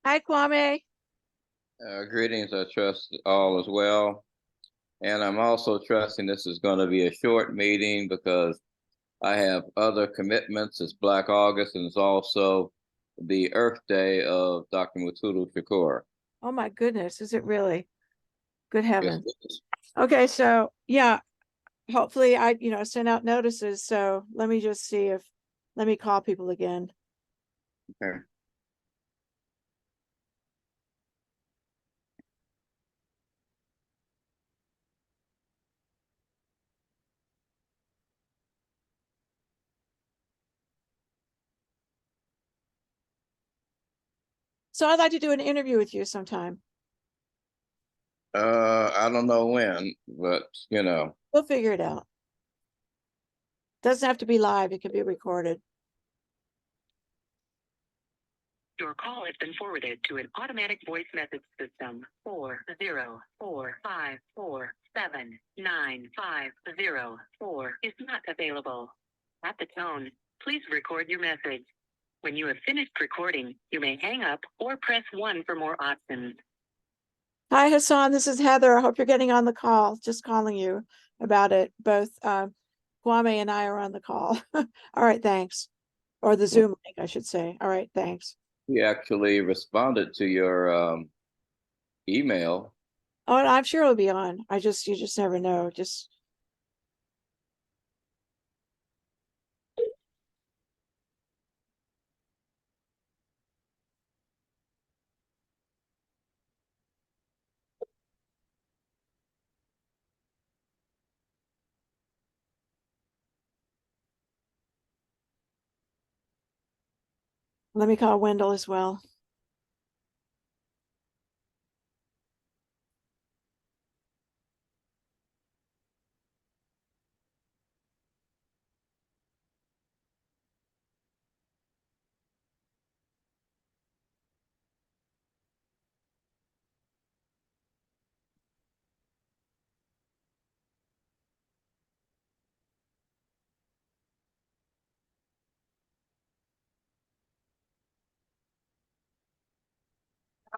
Hi, Kwame. Greetings, I trust all as well. And I'm also trusting this is going to be a short meeting because I have other commitments. It's Black August and it's also the Earth Day of Dr. Mutulu Shakur. Oh my goodness, is it really? Good Yes, heaven. it is. Okay, so yeah, hopefully I, send out notices. So let me just see if, let me call people again. Okay. So I'd like to do an interview with you sometime. I don't know when, but We'll figure it out. Doesn't have to be live, it can be recorded. Your call has been forwarded to an automatic voice message system. 404547950 is not available. At the tone, please record your message. When you have finished recording, you may hang up or press 1 for more options. Hi, Hassan. This is Heather. I hope you're getting on the call. Just calling you about it. Both Kwame and I are on the call. All right, thanks. Or the Zoom link, I should say. All right, thanks. he actually responded to your email. Oh, and I'm sure it'll be on. You just never know. Just let me call Wendell as well.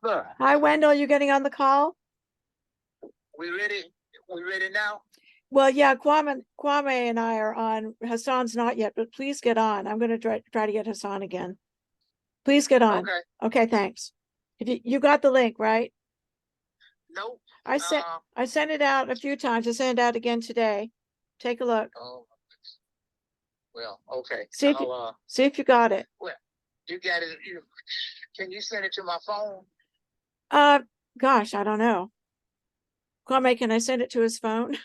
Heather, Hi, Wendell. You getting on the call? we ready? We ready now? Well, yeah, Kwame and I are on. Hassan's not yet, but please get on. I'm going to try to get Hassan again. Please get on. Okay. Okay, thanks. If you got the link, right? Nope. I sent it out a few times. I sent it out again today. Take a look. Oh, well, okay. See if you got it. Well, you got it. Can you send it to my phone? Gosh, I don't know. Kwame, can I send it to his phone? I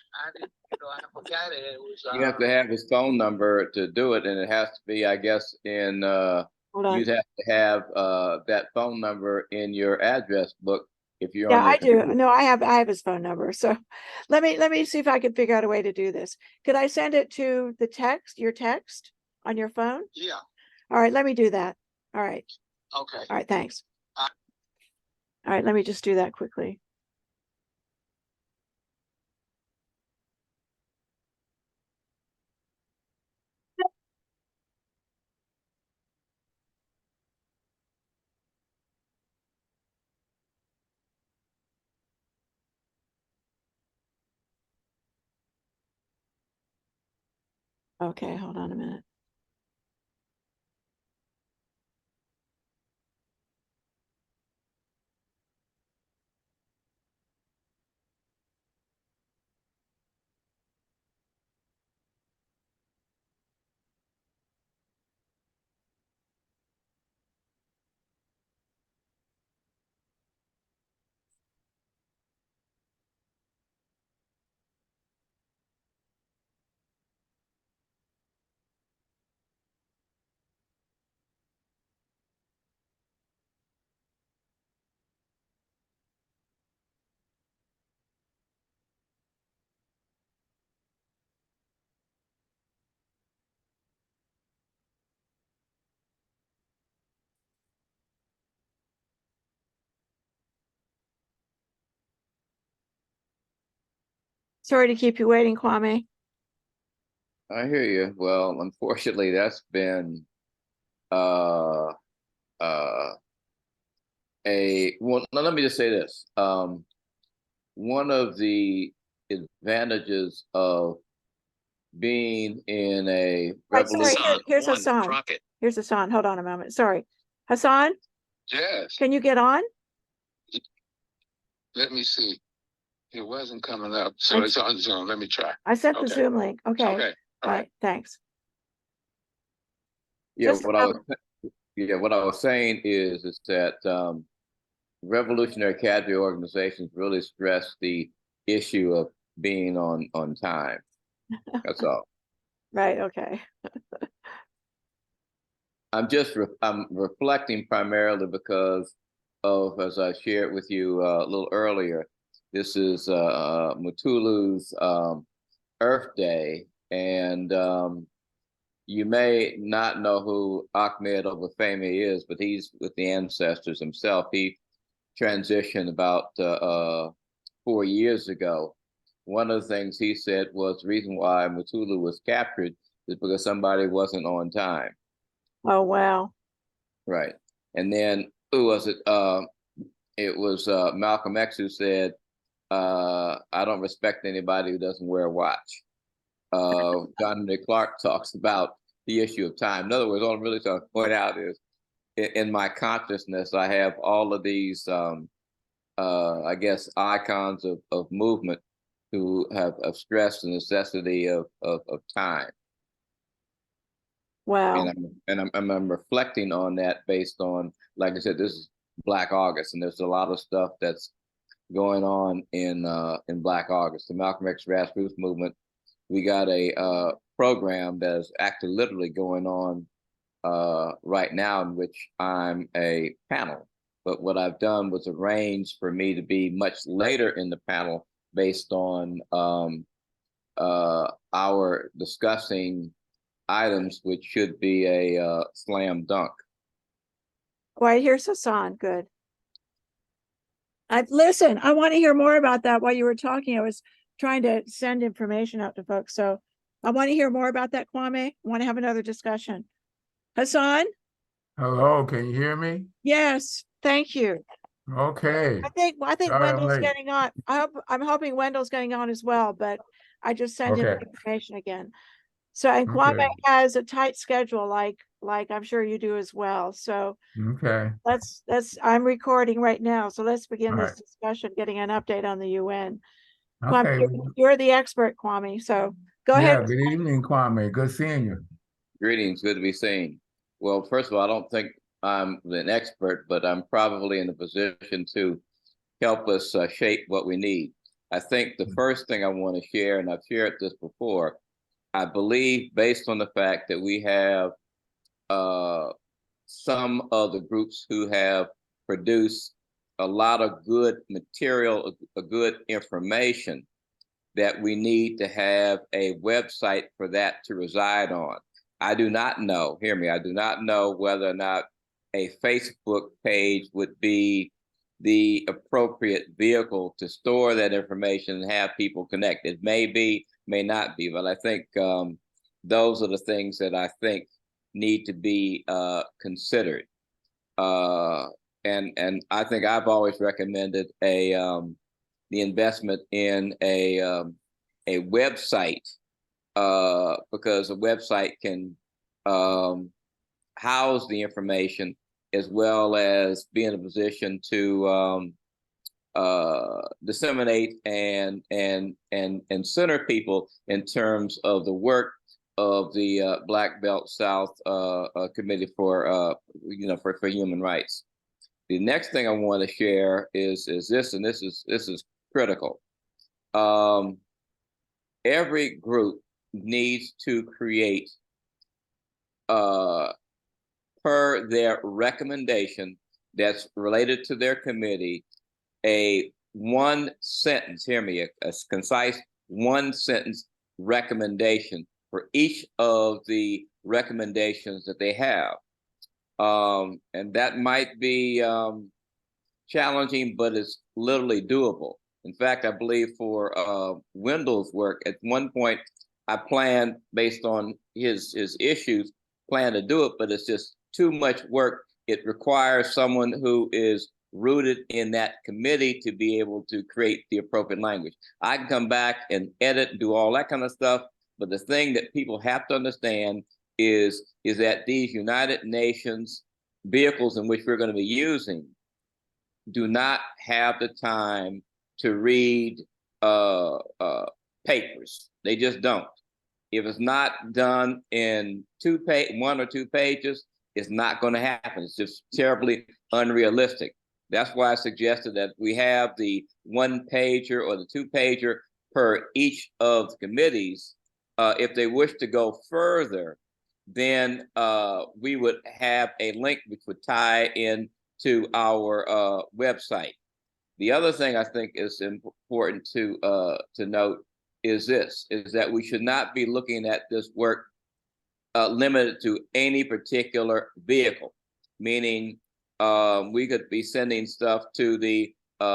forgot it. It was. You have to have his phone number to do it, and it has to be, I guess, in Hold on. you'd have to have that phone number in your address book if you're Yeah, on your I do. computer. No, I have his phone number. So let me see if I can figure out a way to do this. Could I send it to your text on your phone? Yeah. All right, let me do that. All right. Okay. All right, thanks. Uh, All right, let me just do that quickly. Okay, hold on a minute. Sorry to keep you waiting, Kwame. I hear you. Well, unfortunately, that's been uh, uh, well, now let me just say this. One of the advantages of being in a Right, sorry, revolution. here's Hassan. Here's Hassan. Hold on a moment. Sorry. Hassan, Yes, can you get on? let me see. It wasn't coming up, so it's on Zoom. Let me try. I sent the Okay. Zoom link. Okay. Okay, All right, thanks. Yeah, Just what I was saying is that revolutionary cadre organizations really stress the issue of being on time. That's all. Right, okay. I'm reflecting primarily because of, as I shared with you a little earlier, this is Mutulu's Earth Day, and you may not know who Ahmed Obafemi is, but he's with the ancestors himself. He transitioned about 4 years ago. One of the things he said was the reason why Mutulu was captured is because somebody wasn't on time. Oh, wow. Right. And then who was it? It was Malcolm X who said, I don't respect anybody who doesn't wear a watch. John D. Clark talks about the issue of time. In other words, all I'm really trying to point out is in my consciousness, I have all of these, I guess, icons of movement who have stressed the necessity of time. Wow. And I'm reflecting on that based on, like I said, this is Black August, and there's a lot of stuff that's going on in Black August. The Malcolm X grassroots movement, we got a program that is actually literally going on right now, in which I'm a panel. But what I've done was arrange for me to be much later in the panel based on our discussing items which should be a slam dunk. Right, here's Hassan. Good. Listen, I want to hear more about that while you were talking. I was trying to send information out to folks. So I want to hear more about that, Kwame. I want to have another discussion. Hassan? Hello, can you hear me? Yes, thank you. Okay. I think Sorry I'm Wendell's late. getting on. I'm hoping Wendell's getting on as well, but I just sent him Okay. the information again. So, and Kwame Okay. has a tight schedule, like I'm sure you do as well. So Okay. I'm recording right now. So let's begin All this right. discussion, getting an update on the UN. Okay. Kwame, you're the expert, Kwame. So go Yeah, ahead. good evening, Kwame. Good seeing you. Greetings, good to be seen. Well, first of all, I don't think I'm an expert, but I'm probably in a position to help us shape what we need. I think the first thing I want to share, and I've shared this before, I believe based on the fact that we have some of the groups who have produced a lot of good material, good information, that we need to have a website for that to reside on. I do not know, hear me, I do not know whether or not a Facebook page would be the appropriate vehicle to store that information and have people connect. It may be, may not be, but I think those are the things that I think need to be considered. And I think I've always recommended the investment in a website because a website can house the information as well as be in a position to disseminate and center people in terms of the work of the Black Belt South Committee for for Human Rights. The next thing I want to share is this, and this is critical. Every group needs to create per their recommendation that's related to their committee, a one sentence, hear me, a concise one sentence recommendation for each of the recommendations that they have. And that might be challenging, but it's literally doable. In fact, I believe for Wendell's work, at one point, I planned based on his issues, plan to do it, but it's just too much work. It requires someone who is rooted in that committee to be able to create the appropriate language. I can come back and edit and do all that kind of stuff, but the thing that people have to understand is that these United Nations vehicles in which we're going to be using do not have the time to read papers. They just don't. If it's not done in 1 or 2 pages, it's not going to happen. It's just terribly unrealistic. That's why I suggested that we have the 1-pager or the 2-pager per each of the committees. If they wish to go further, then we would have a link which would tie in to our website. The other thing I think is important to note is that we should not be looking at this work limited to any particular vehicle, meaning we could be sending stuff to the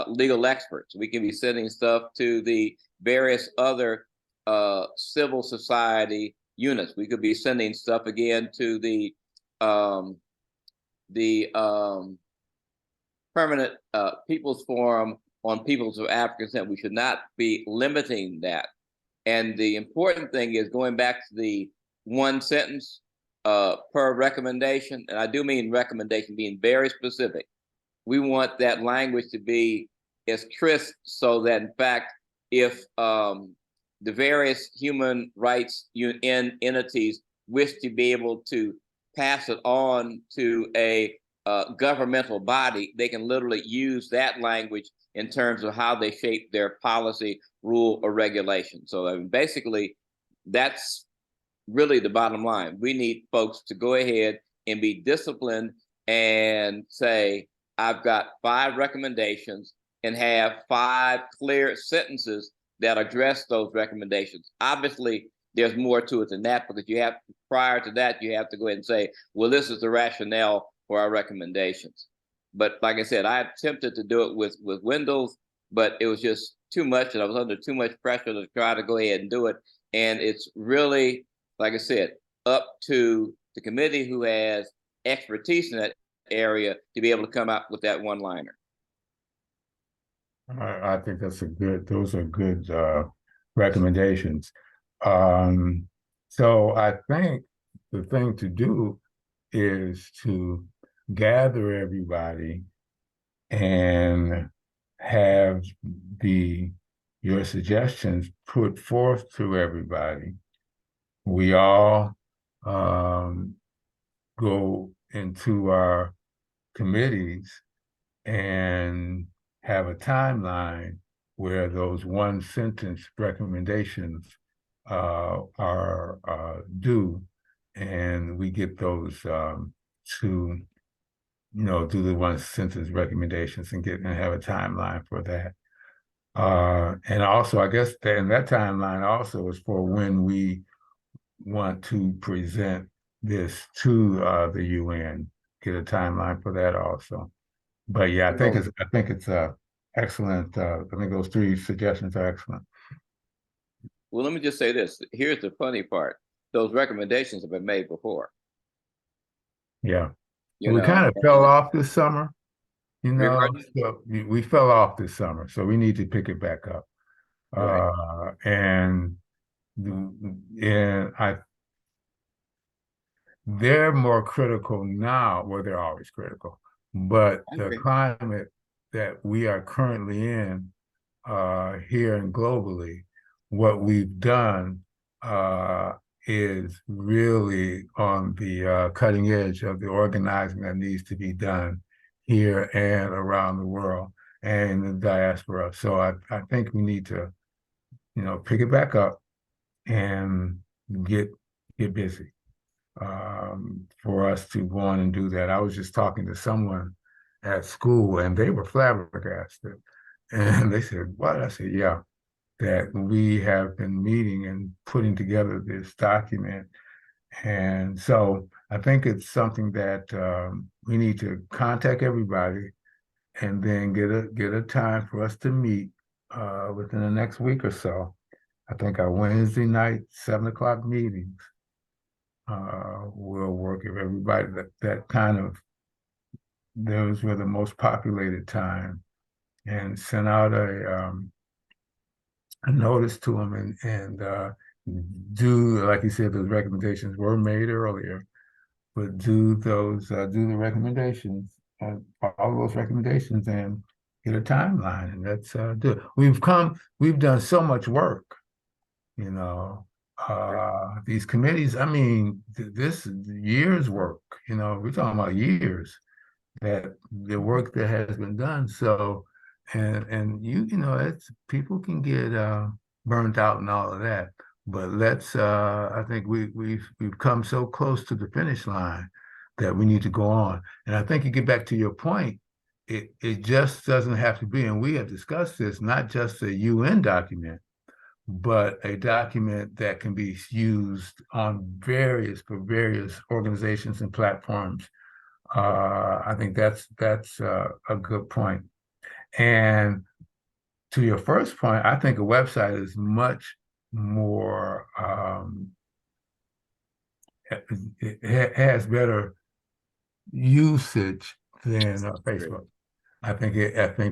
legal experts. We can be sending stuff to the various other civil society units. We could be sending stuff again to the Permanent People's Forum on Peoples of African Descent. We should not be limiting that. And the important thing is going back to the 1 sentence per recommendation, and I do mean recommendation being very specific. We want that language to be as crisp so that, in fact, if the various human rights entities wish to be able to pass it on to a governmental body, they can literally use that language in terms of how they shape their policy, rule, or regulation. So I mean, basically, that's really the bottom line. We need folks to go ahead and be disciplined and say, I've got 5 recommendations, and have 5 clear sentences that address those recommendations. Obviously, there's more to it than that, because you have, prior to that, you have to go ahead and say, well, this is the rationale for our recommendations. But like I said, I attempted to do it with Windows, but it was just too much, and I was under too much pressure to try to go ahead and do it. And it's really, like I said, up to the committee who has expertise in that area to be able to come out with that one-liner. I think those are good recommendations. So I think the thing to do is to gather everybody and have your suggestions put forth to everybody. We all go into our committees and have a timeline where those 1-sentence recommendations are due, and we get those to do the 1-sentence recommendations and have a timeline for that. And also, I guess that timeline also is for when we want to present this to the UN. Get a timeline for that also. But yeah, I think it's excellent. I think those 3 suggestions are excellent. Well, let me just say this. Here's the funny part. Those recommendations have been made before. Yeah. We kind of fell off this summer, so we fell off this summer, so we need to pick it back up. Right. And they're more critical now. Well, they're always critical, but the climate that we are currently in here and globally, what we've done is really on the cutting edge of the organizing that needs to be done here and around the world and in the diaspora. So I think we need to, pick it back up and get busy for us to go on and do that. I was just talking to someone at school, and they were flabbergasted. And they said, what? I said, yeah, that we have been meeting and putting together this document. And so I think it's something that we need to contact everybody and then get a time for us to meet within the next week or so. I think our Wednesday night, 7:00 meetings will work if everybody, that kind of those were the most populated time, and sent out a notice to them, and do, like you said, those recommendations were made earlier, but do the recommendations, all those recommendations, and get a timeline, and let's do it. We've done so much work, you know. These committees, I mean, this years work, we're talking about years that the work that has been done. So, and it's people can get burnt out and all of that. But I think we've come so close to the finish line that we need to go on. And I think you get back to your point, it just doesn't have to be, and we have discussed this, not just a UN document, but a document that can be used for various organizations and platforms. I think that's a good point. And to your first point, I think a website is much more, it has better usage than Facebook. I think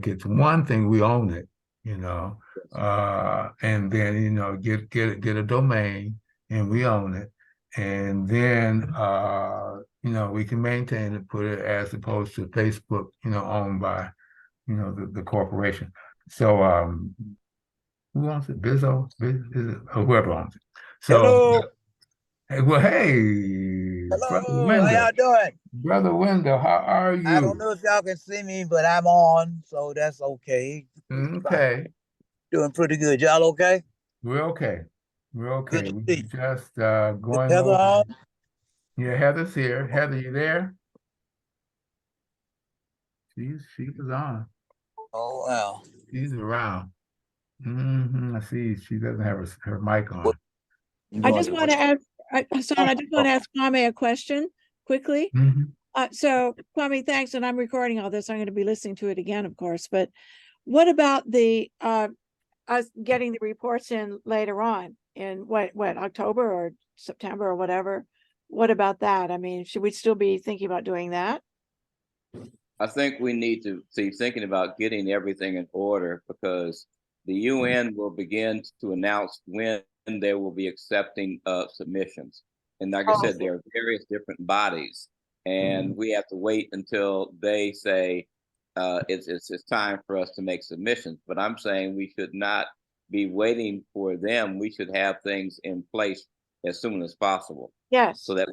it's one thing, we own it, and then get a domain, and we own it, and then we can maintain it, put it, as opposed to Facebook, owned by the corporation. So who owns it? Bizzo, whoever owns it. So Hello. well, hey, Brother Hello. How y'all doing? Brother Wendell, how are you? I don't know if y'all can see me, but I'm on, so that's okay. Okay. Doing pretty good. Y'all okay? We're okay. We're okay. Good to We're see. just Is going Heather over. on? Yeah, Heather's here. Heather, you there? She's on. Oh wow. She's around. I see. She doesn't have her mic on. I just want to ask, Hassan, I just want to ask Kwame a question quickly. So Kwame, thanks. And I'm recording all this. I'm going to be listening to it again, of course. But what about the us getting the reports in later on in what October or September or whatever? What about that? I mean, should we still be thinking about doing that? I think we need to be thinking about getting everything in order, because the UN will begin to announce when they will be accepting submissions. And like I said, there are various different bodies, and we have to wait until they say it's time for us to make submissions. But I'm saying we should not be waiting for them. We should have things in place as soon as possible. Yes. So that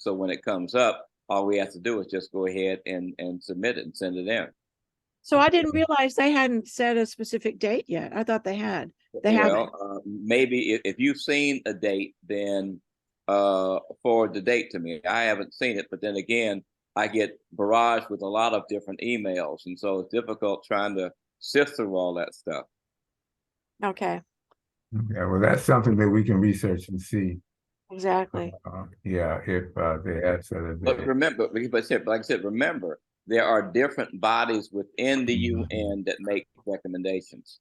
when it comes up, all we have to do is just go ahead and submit it and send it in. So I didn't realize they hadn't set a specific date yet. I thought they had. They haven't. Maybe if you've seen a date, then forward the date to me. I haven't seen it, but then again, I get barraged with a lot of different emails, and so it's difficult trying to sift through all that stuff. Okay. Yeah, well, that's something that we can research and see. Exactly. Yeah, if they had said it. But remember, like I said, remember, there are different bodies within the UN that make recommendations.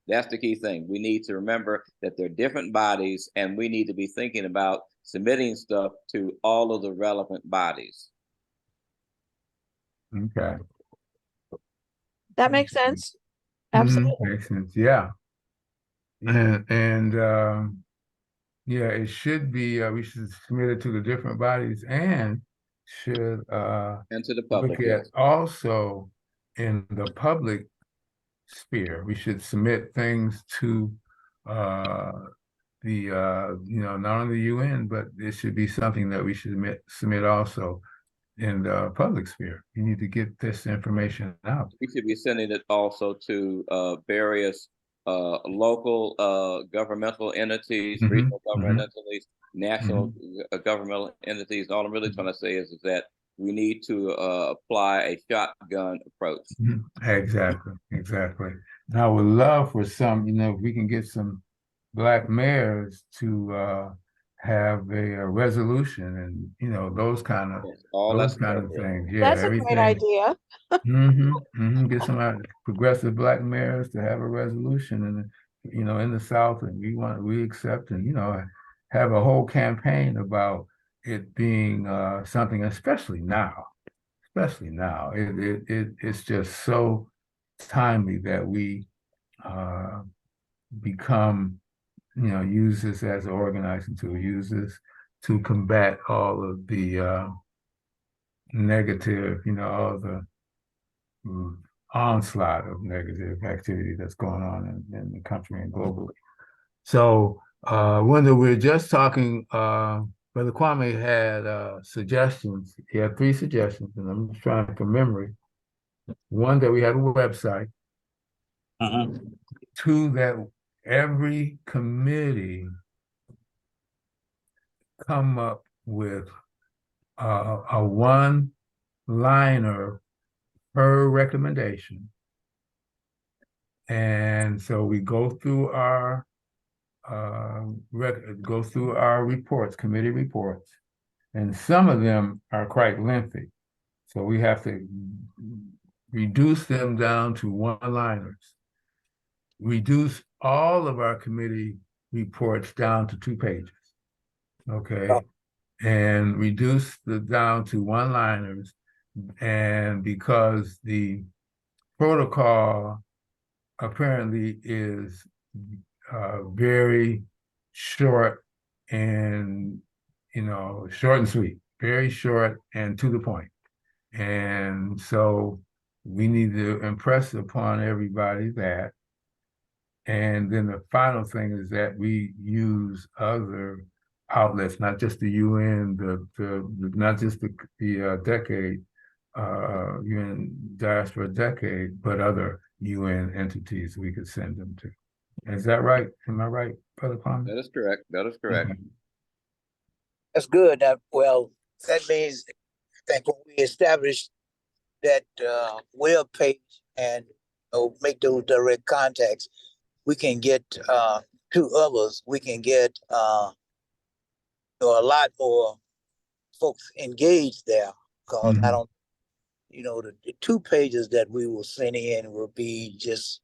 That's the key thing. We need to remember that there are different bodies, and we need to be thinking about submitting stuff to all of the relevant bodies. Okay. That makes sense. Absolutely. Makes sense. Yeah. And yeah, it should be, we should submit it to the different bodies, and should and to the public. look at also in the public sphere. We should submit things to not only the UN, but it should be something that we should submit also in the public sphere. You need to get this information out. We should be sending it also to various local governmental entities, regional government entities, national governmental entities. All I'm really trying to say is that we need to apply a shotgun approach. Exactly. And I would love for some, if we can get some Black mayors to have a resolution, and those kind of things. Yeah, that's a great idea. Get some progressive Black mayors to have a resolution, and in the South, and we accept, and have a whole campaign about it being something, especially now especially now. It's just so timely that we become, use this as an organizing tool, use this to combat all of the negative, all the onslaught of negative activity that's going on in the country and globally. So, Wendell, we're just talking, Brother Kwame had suggestions. He had 3 suggestions, and I'm just trying from memory. 1, that we have a website. 2, that every committee come up with a 1-liner per recommendation. And so we go through our reports, committee reports, and some of them are quite lengthy. So we have to reduce them down to 1-liners, reduce all of our committee reports down to 2 pages, okay? And reduce down to 1-liners. And because the protocol apparently is very short and, short and sweet, very short and to the point. And so we need to impress upon everybody that. And then the final thing is that we use other outlets, not just the UN, not just the decade, UN Diaspora Decade, but other UN entities we could send them to. Is that right? Am I right, Brother Kwame? That is correct. That is correct. That's good. That means that when we establish that web page and make those direct contacts, we can get to others. We can get a lot more folks engaged there, because I don't, the 2 pages that we will send in will be just,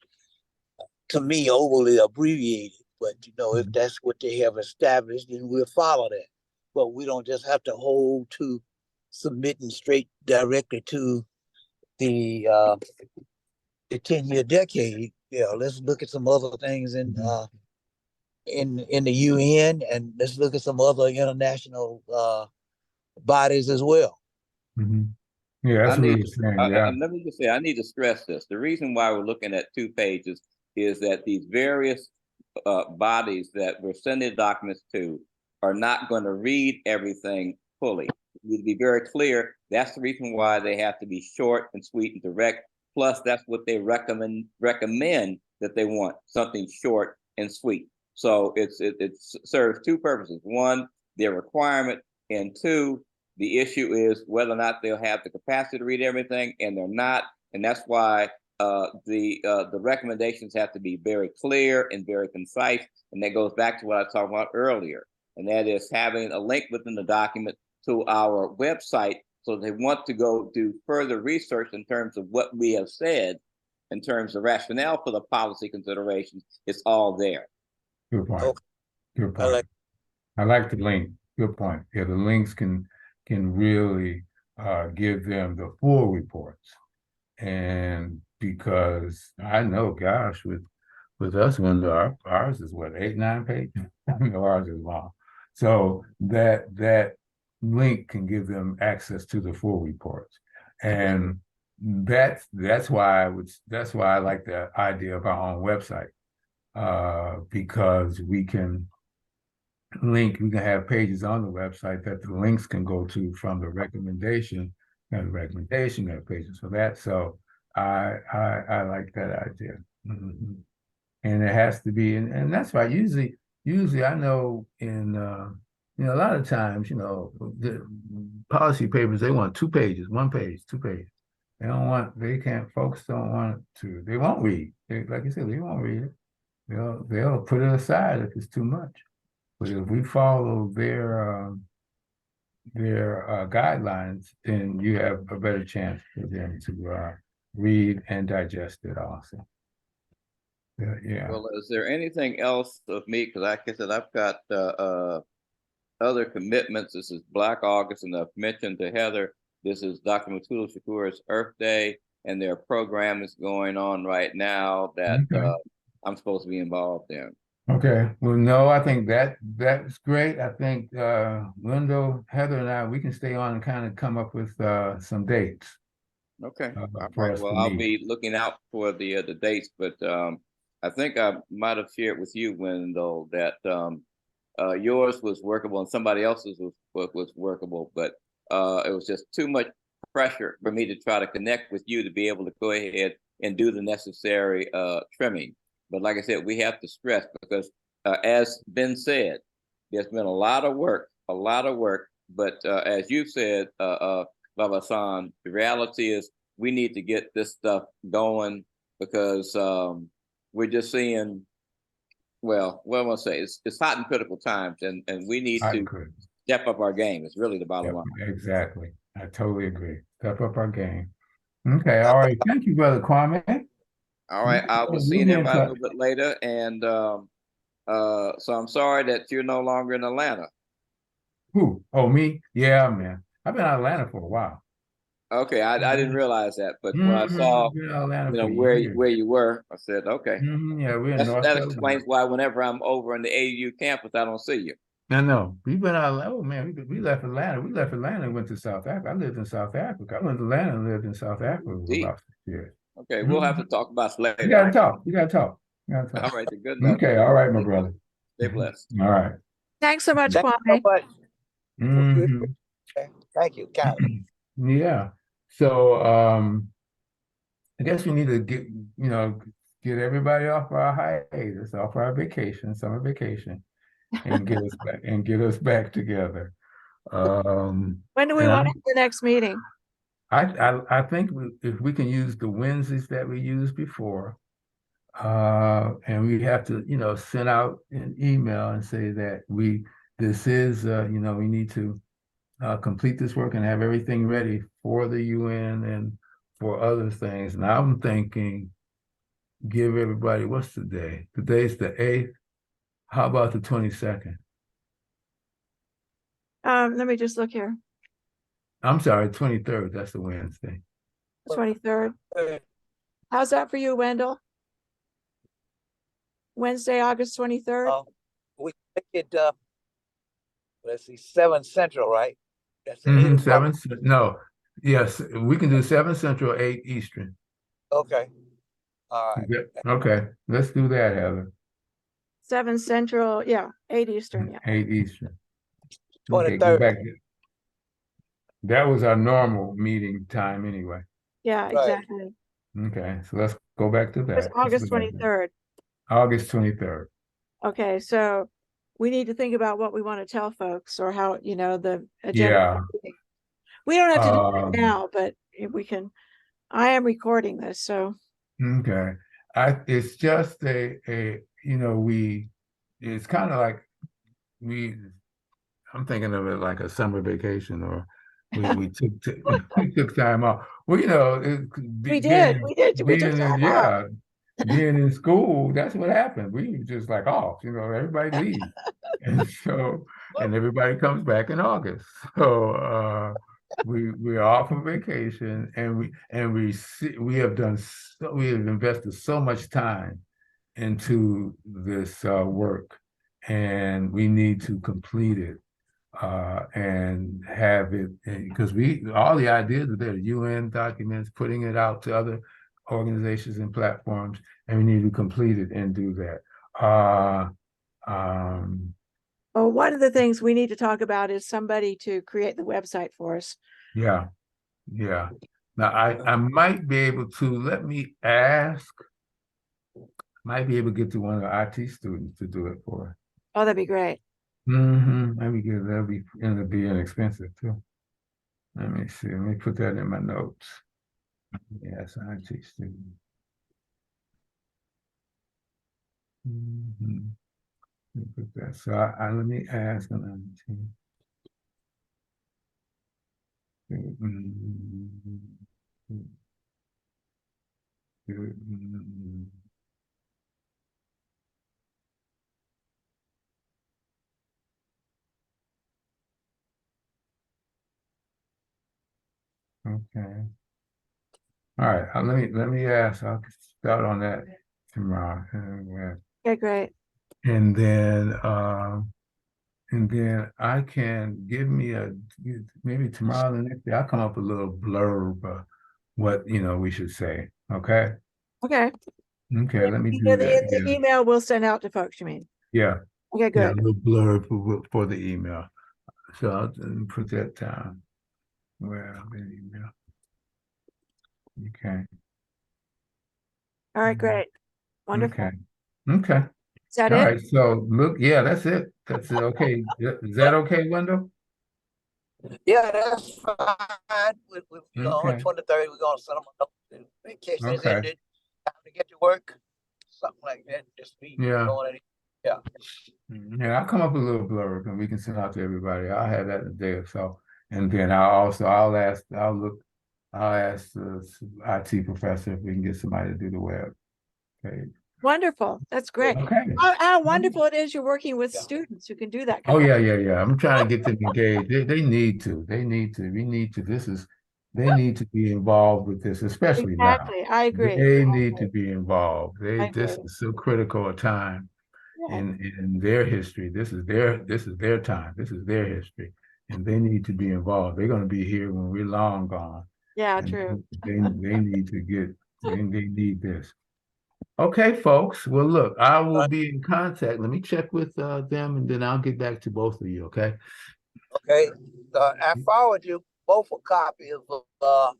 to me, overly abbreviated. But if that's what they have established, then we'll follow that. But we don't just have to hold to submitting straight directly to the 10-year decade. Let's look at some other things in the UN, and let's look at some other international bodies as well. Yeah, that's what we were saying. Yeah. Let me just say, I need to stress this. The reason why we're looking at 2 pages is that these various bodies that we're sending documents to are not going to read everything fully. We need to be very clear. That's the reason why they have to be short and sweet and direct. Plus, that's what they recommend that they want, something short and sweet. So it serves 2 purposes. 1, their requirement, and 2, the issue is whether or not they'll have the capacity to read everything, and they're not. And that's why the recommendations have to be very clear and very concise. And that goes back to what I talked about earlier. And that is having a link within the document to our website, so they want to go do further research in terms of what we have said, in terms of rationale for the policy considerations. It's all there. Good point. Okay. Good point. I like the link. Good point. Yeah, the links can really give them the full reports. And because I know, gosh, with us, when ours is what, 8-9 pages? Ours is long. So that link can give them access to the full reports. And that's why I like the idea of our own website, because we can have pages on the website that the links can go to from the recommendation, and the recommendation got pages for that. So I like that idea. And it has to be, and that's why usually I know in a lot of times, the policy papers, they want 2 pages, 1 page, 2 pages. Folks don't want to, they won't read. Like you said, they won't read it. They'll put it aside if it's too much. But if we follow their guidelines, then you have a better chance for them to read and digest it also. Yeah. Well, is there anything else of me? Because like I said, I've got other commitments. This is Black August, and I've mentioned to Heather This is Dr. Mutulu Shakur's Earth Day, and there are programs going on right now that Okay. I'm supposed to be involved in. Okay, well, no, I think that's great. I think Lindo, Heather, and I, we can stay on and kind of come up with some dates Okay. All for right. us to Well, I'll meet. be looking out for the dates, but I think I might have shared with you, Wendell, that yours was workable and somebody else's was workable, but it was just too much pressure for me to try to connect with you to be able to go ahead and do the necessary trimming. But like I said, we have to stress because, as Ben said, there's been a lot of work, a lot of work. But as you said, Baba San, the reality is we need to get this stuff going because we're just seeing, well, what I want to say it's hot and critical times, and we need I to agree. step up our game. It's really the bottom Yep, line. exactly. I totally agree. Step up our game. Okay, all right. Thank you, Brother Kwame. All right, I'll be We'll seeing be in everybody a touch. little bit later, and so I'm sorry that you're no longer in Atlanta. Who? Oh, me? Yeah, man. I've been out of Atlanta for a while. Okay, I didn't realize that, but when I saw, I've been out of Atlanta for where years. you were, I said, okay, Yeah, we're in North that Carolina. explains why whenever I'm over in the AU campus, I don't see you. I know. We've been out of, oh man, we left Atlanta. We left Atlanta and went to South Africa. I lived in South Africa. I went to Atlanta and lived in South Africa for Deep. about 6 years. Okay, we'll have to talk about it You later. gotta talk. You gotta talk. You gotta All talk. right, good enough. Okay, all right, my brother. Stay blessed. All right. Thanks so much, Thank you so Kwame. much. Mhm. Thank you, kindly. Yeah. So I guess we need to get everybody off our hiatus, off our vacation, summer vacation, and get us back together. When do we And want to have the next meeting? I think if we can use the Wednesdays that we used before, and we have to, send out an email and say that this is, we need to complete this work and have everything ready for the UN and for other things. And I'm thinking, give everybody, what's the day? Today's the 8th. How about the 22nd? Let me just look here. I'm sorry, 23rd. That's the Wednesday. 23rd. How's that for you, Wendell? Wednesday, August 23rd? We make it, let's see, 7 Central, right? That's the 8 o'clock. No, yes, we can do 7 Central, 8 Eastern. Okay, all right. Okay, let's do that, Heather. 7 Central, yeah, 8 Eastern, yeah. 8 Eastern. Okay, 23rd. go back. That was our normal meeting time anyway. Yeah, Right. exactly. Okay, so let's go back to It's that. August 23rd. August 23rd. Okay, so we need to think about what we want to tell folks or how, the agenda. Yeah. We don't have to do it Um, now, but if we can, I am recording this, so. Okay. It's just it's kind of like I'm thinking of it like a summer vacation or we took time off. Well, We did, we took time off. being in school, that's what happened. We were just like off, everybody leaves. And everybody comes back in August. So we're off on vacation and we have invested so much time into this work and we need to complete it and have it because all the ideas are there, the UN documents, putting it out to other organizations and platforms, and we need to complete it and do that. Well, one of the things we need to talk about is somebody to create the website for us. Yeah. Now I might be able to might be able to get to one of the IT students to do it for us. Oh, that'd be great. That'd be inexpensive too. Let me see. Let me put that in my notes. Yes, IT student. Let me put that. So let me ask an IT. All right, let me ask, I'll start on that tomorrow. Okay, great. And then I can give me maybe tomorrow, the next day, I'll come up with a little blurb, what, we should say, okay? Okay. Okay, let me do The that, yeah, email we'll send out to folks, you mean? yeah, Okay, yeah, a good. little blurb for the email. So I'll put that down. Well, the email. Okay. All right, great. Wonderful. Okay. Okay. Is that All it? right. So look, yeah, that's it. That's it. Okay. Is that okay, Wendell? Yeah, that's fine. On the Okay. 23rd, we're gonna send them a note. Vacation is Okay. ended, time to get to work, something like that, just be Yeah. going in. Yeah, Yeah, I'll come up with a little blurb and we can send out to everybody. I'll have that in a day or so. And then I'll ask the IT professor if we can get somebody to do the web page. Wonderful. That's great. Okay. How wonderful it is you're working with Yeah. students who can do that Oh kind of. yeah, yeah, yeah. I'm trying to get them engaged. They need to. They need to. We need to. They need to be involved with this, especially now. Exactly. I agree. They need to be involved. I This agree. is so critical a time Yeah. in their history. This is their time. This is their history. And they need to be involved. They're going to be here when we're long gone. Yeah, And true. they need to they need this. Okay, folks. Well, look, I will be in contact. Let me check with them and then I'll get back to both of you, okay? okay. I forward you both a copy of a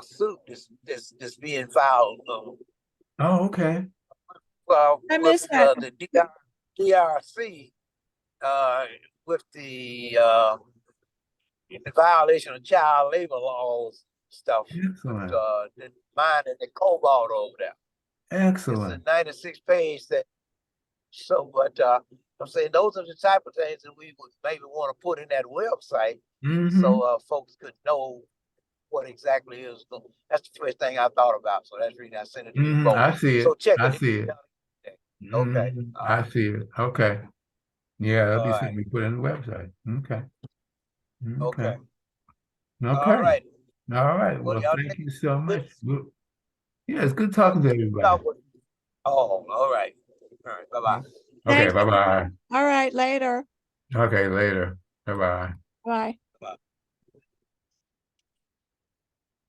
suit that's being filed. Oh, okay. I With missed that. the DRC with the violation of child labor laws stuff. Excellent. The mine and the cobalt over there. It's a Excellent. 96 page that. So, but I'm saying those are the type of things that we would maybe want to put in that website, Mhm. so folks could know what exactly is going. That's the first thing I thought about. So that's the reason I sent it to you both. I see it. So check I it. see it. Okay. I see it. Okay. Yeah, that'll be All something right. we put in the website. Okay. Okay. Okay. All right. All right. Well, Well, y'all thank take you so good. much. Yeah, it's good talking to everybody. Oh, all right. All right. Bye bye. Okay, Thanks. bye-bye. All right, later. Okay, later. Bye-bye. Bye.